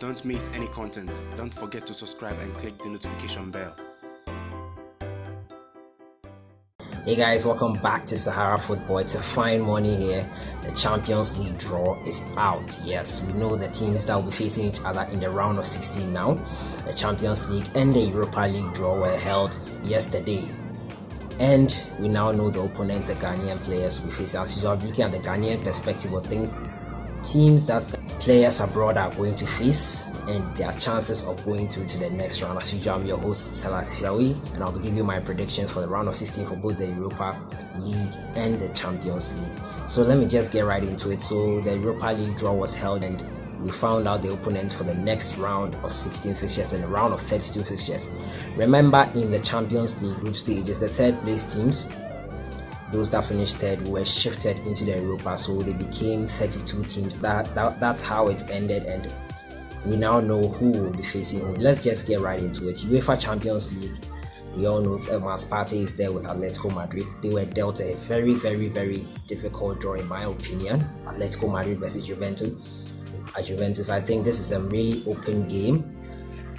Don't miss any content. Don't forget to subscribe and click the notification bell. Hey guys, welcome back to Sahara Football. It's a fine morning here. The Champions League draw is out. Yes, we know the teams that will be facing each other in the round of 16 now. The Champions League and the Europa League draw were held yesterday. And we now know the opponents, the Ghanaian players we face. As usual, looking at the Ghanaian perspective of things, teams that the players abroad are going to face and their chances of going through to the next round. As usual, I'm your host, Salas Fiawi, and I'll be giving you my predictions for the round of 16 for both the Europa League and the Champions League. So let me just get right into it. So the Europa League draw was held and we found out the opponents for the next round of 16 fixtures and the round of 32 fixtures. Remember, in the Champions League group stages, the third place teams, those that finished third, were shifted into the Europa, so they became 32 teams. That's how it ended, and we now know who will be facing who. Let's just get right into it. UEFA Champions League, we all know Sparta is there with Atletico Madrid. They were dealt a very, very, very difficult draw in my opinion. Atletico Madrid versus Juventus. At Juventus, I think this is a really open game,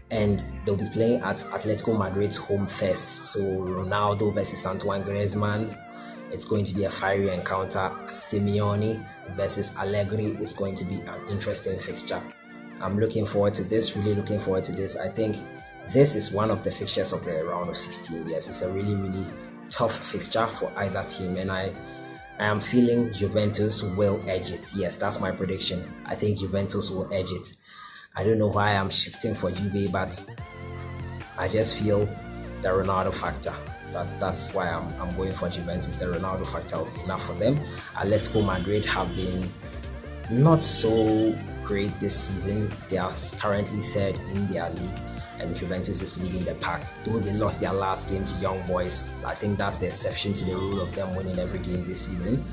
and they'll be playing at Atletico Madrid's home first. So Ronaldo versus Antoine Griezmann. It's going to be a fiery encounter. Simeone versus Allegri is going to be an interesting fixture. I'm looking forward to this, really looking forward to this. I think this is one of the fixtures of the round of 16. Yes, it's a really, really tough fixture for either team, and I am feeling Juventus will edge it. Yes, that's my prediction. I think Juventus will edge it. I don't know why I'm shifting for Juve, but I just feel the Ronaldo factor. That's why I'm going for Juventus. The Ronaldo factor will be enough for them. Atletico Madrid have been not so great this season. They are currently third in their league, and Juventus is leading the pack. Though they lost their last game to Young Boys, I think that's the exception to the rule of them winning every game this season.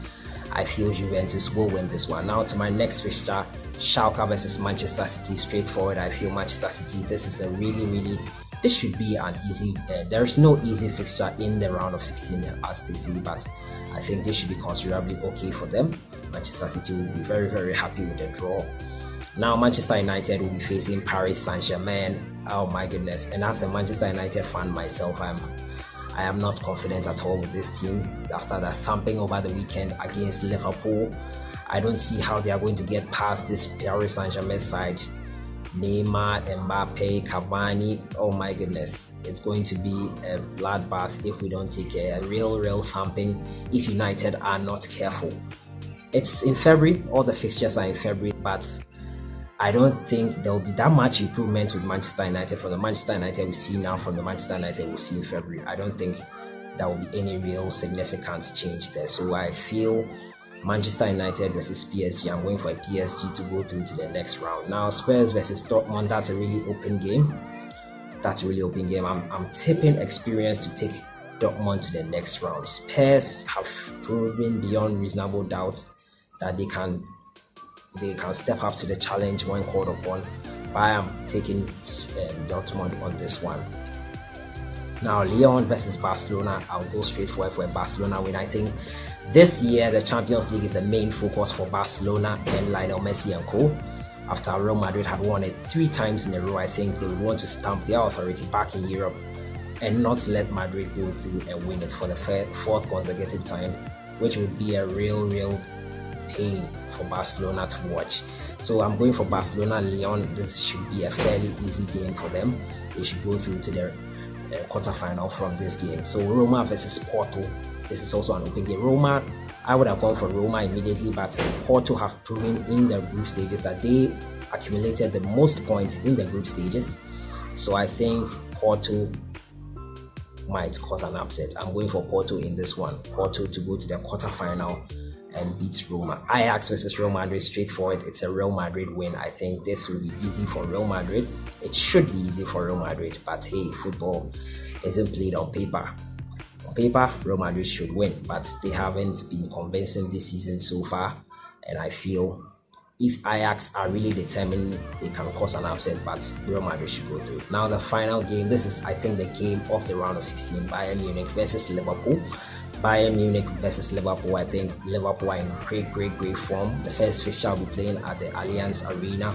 I feel Juventus will win this one. Now to my next fixture, Schalke versus Manchester City. Straightforward, I feel Manchester City. This should be an easy. There is no easy fixture in the round of 16, as they say, but I think this should be considerably okay for them. Manchester City will be very, very happy with the draw. Now Manchester United will be facing Paris Saint-Germain. Oh my goodness! And as a Manchester United fan myself, I am not confident at all with this team. After the thumping over the weekend against Liverpool, I don't see how they are going to get past this Paris Saint-Germain side. Neymar, Mbappe, Cavani, oh my goodness, it's going to be a bloodbath if we don't take a real thumping if United are not careful. It's in February, all the fixtures are in February, but I don't think there will be that much improvement with Manchester United from the Manchester United we see now from the Manchester United we'll see in February. I don't think there will be any real significant change there. So I feel Manchester United versus PSG. I'm going for a PSG to go through to the next round. Now Spurs versus Dortmund, that's a really open game. I'm tipping experience to take Dortmund to the next round. Spurs have proven beyond reasonable doubt that they can step up to the challenge when called upon. But I am taking Dortmund on this one. Now Lyon versus Barcelona, I'll go straight for a Barcelona win. I think this year the Champions League is the main focus for Barcelona and Lionel Messi and co. After Real Madrid had won it 3 times in a row, I think they would want to stamp their authority back in Europe and not let Madrid go through and win it for the 4th consecutive time, which would be a real pain for Barcelona to watch. So I'm going for Barcelona-Lyon. This should be a fairly easy game for them. They should go through to their quarterfinal from this game. So Roma versus Porto. This is also an open game. Roma, I would have gone for Roma immediately, but Porto have proven in the group stages that they accumulated the most points in the group stages. So I think Porto might cause an upset. I'm going for Porto in this one. Porto to go to the quarterfinal and beat Roma. Ajax versus Real Madrid, straightforward. It's a Real Madrid win. I think this will be easy for Real Madrid. It should be easy for Real Madrid, but hey, football isn't played on paper. On paper, Real Madrid should win, but they haven't been convincing this season so far, and I feel if Ajax are really determined, they can cause an upset, but Real Madrid should go through. Now the final game, this is I think the game of the round of 16, Bayern Munich versus Liverpool. Bayern Munich versus Liverpool. I think Liverpool are in great form. The first fixture will be playing at the Allianz Arena.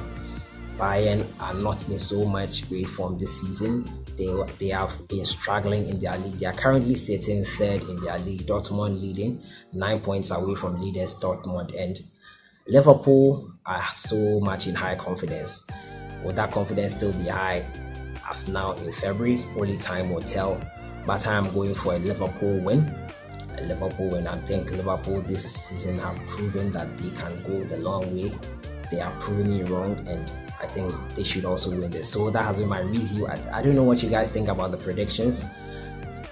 Bayern are not in so much great form this season. They have been struggling in their league. They are currently sitting third in their league. Dortmund leading 9 points away from leaders Dortmund, and Liverpool are so much in high confidence. Will that confidence still be high as now in February? Only time will tell. But I am going for a Liverpool win. A Liverpool win. I think Liverpool this season have proven that they can go the long way. They are proving me wrong, and I think they should also win this. So that has been my review. I don't know what you guys think about the predictions.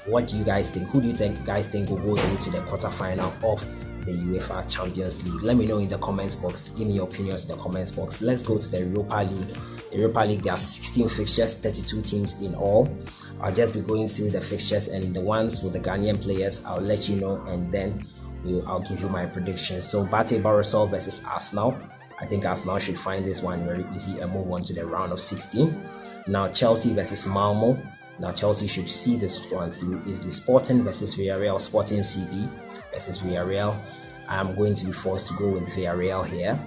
What do you guys think? Who do you guys think will go through to the quarterfinal of the UEFA Champions League? Let me know in the comments box. Give me your opinions in the comments box. Let's go to the Europa League. The Europa League, there are 16 fixtures, 32 teams in all. I'll just be going through the fixtures, and the ones with the Ghanaian players, I'll let you know, and then I'll give you my predictions. So Bate Borisov versus Arsenal. I think Arsenal should find this one very easy and move on to the round of 16. Now Chelsea versus Malmo. Now Chelsea should see this one through easily. Sporting versus Villarreal. Sporting CB versus Villarreal. I'm going to be forced to go with Villarreal here.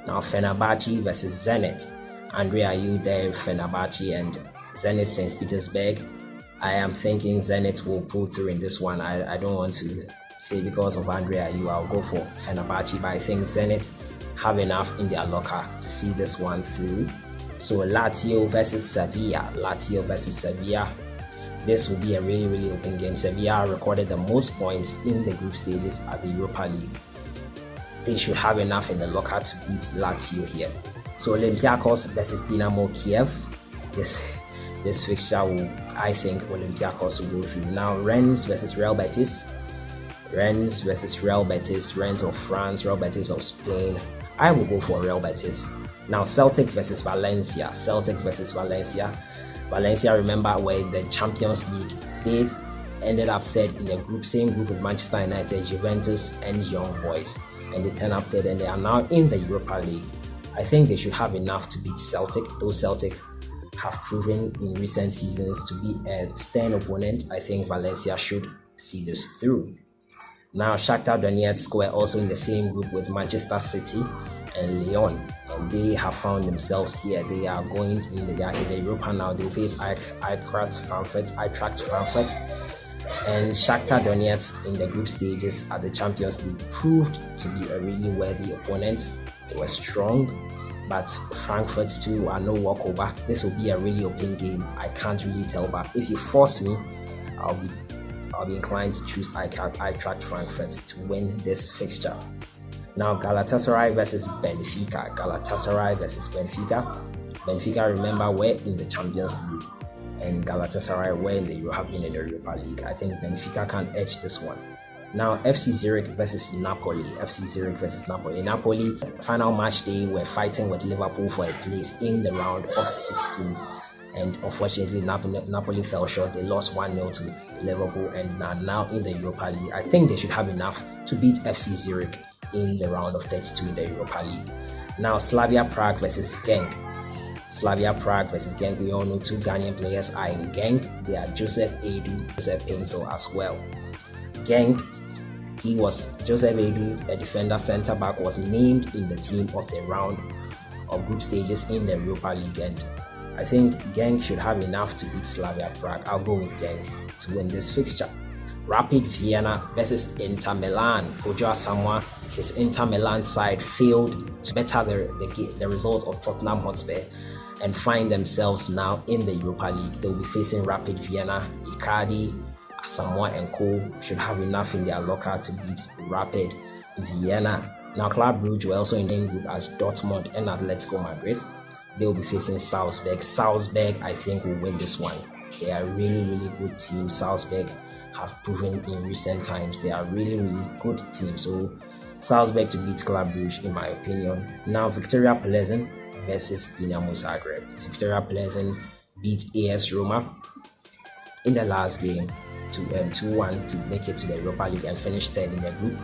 Now Fenerbahce versus Zenit. Andre Ayew there, Fenerbahce, and Zenit St. Petersburg. I am thinking Zenit will pull through in this one. I don't want to say because of Andre Ayew I'll go for Fenerbahce, but I think Zenit have enough in their locker to see this one through. So Lazio versus Sevilla. Lazio versus Sevilla. This will be a really open game. Sevilla recorded the most points in the group stages at the Europa League. They should have enough in the locker to beat Lazio here. So Olympiacos versus Dynamo Kiev. This fixture will, I think, Olympiacos will go through. Now Rennes versus Real Betis. Rennes versus Real Betis. Rennes of France, Real Betis of Spain. I will go for Real Betis. Now Celtic versus Valencia. Celtic versus Valencia. Valencia, remember, were in the Champions League. They ended up third in the same group with Manchester United, Juventus, and Young Boys. And they turned up third, and they are now in the Europa League. I think they should have enough to beat Celtic. Those Celtic have proven in recent seasons to be a stern opponent. I think Valencia should see this through. Now Shakhtar Donetsk were also in the same group with Manchester City and Lyon, and they have found themselves here. They are going in the Europa now. They face Eintracht Frankfurt, and Shakhtar Donetsk in the group stages at the Champions League proved to be a really worthy opponent. They were strong, but Frankfurt too are no walkover. This will be a really open game. I can't really tell, but if you force me, I'll be inclined to choose Eintracht Frankfurt to win this fixture. Now Galatasaray versus Benfica. Galatasaray versus Benfica. Benfica, remember, were in the Champions League, and Galatasaray were in the Europa League. I think Benfica can edge this one. Now FC Zurich versus Napoli. FC Zurich versus Napoli. Napoli, final match day, were fighting with Liverpool for a place in the round of 16. And unfortunately, Napoli fell short. They lost 1-0 to Liverpool and are now in the Europa League. I think they should have enough to beat FC Zurich in the round of 32 in the Europa League. Now, Slavia Prague versus Genk. Slavia Prague versus Genk. We all know two Ghanaian players are in Genk. They are Joseph Edu, Joseph Paintel as well. Genk, Joseph Edu, a defender centre-back, was named in the team of the round of group stages in the Europa League, and I think Genk should have enough to beat Slavia Prague. I'll go with Genk to win this fixture. Rapid Vienna versus Inter Milan. Ojo Asamoah, his Inter Milan side failed to better the results of Tottenham Hotspur and find themselves now in the Europa League. They'll be facing Rapid Vienna. Icardi, Asamoah and co should have enough in their locker to beat Rapid Vienna. Now Club Brugge were also in the same group as Dortmund and Atletico Madrid. They will be facing Salzburg. Salzburg, I think, will win this one. They are a really good team. Salzburg have proven in recent times they are really good team. So Salzburg to beat Club Brugge, in my opinion. Now Victoria Pleasant versus Dinamo Zagreb. Victoria Pleasant beat AS Roma in the last game to 2-1 to make it to the Europa League and finish third in the group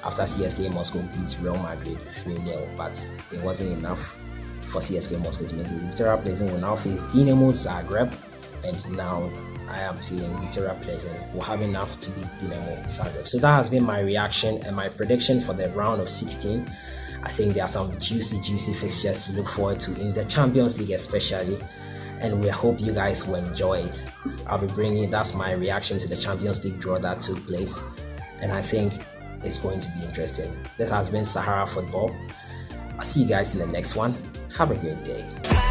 after CSKA Moscow beat Real Madrid 3-0, but it wasn't enough for CSKA Moscow to make it. Victoria Pleasant will now face Dinamo Zagreb, and now I am feeling Victoria Pleasant will have enough to beat Dinamo Zagreb. So that has been my reaction and my prediction for the round of 16. I think there are some juicy fixtures to look forward to in the Champions League especially, and we hope you guys will enjoy it. I'll be bringing, that's my reaction to the Champions League draw that took place, and I think it's going to be interesting. This has been Sahara Football. I'll see you guys in the next one. Have a great day.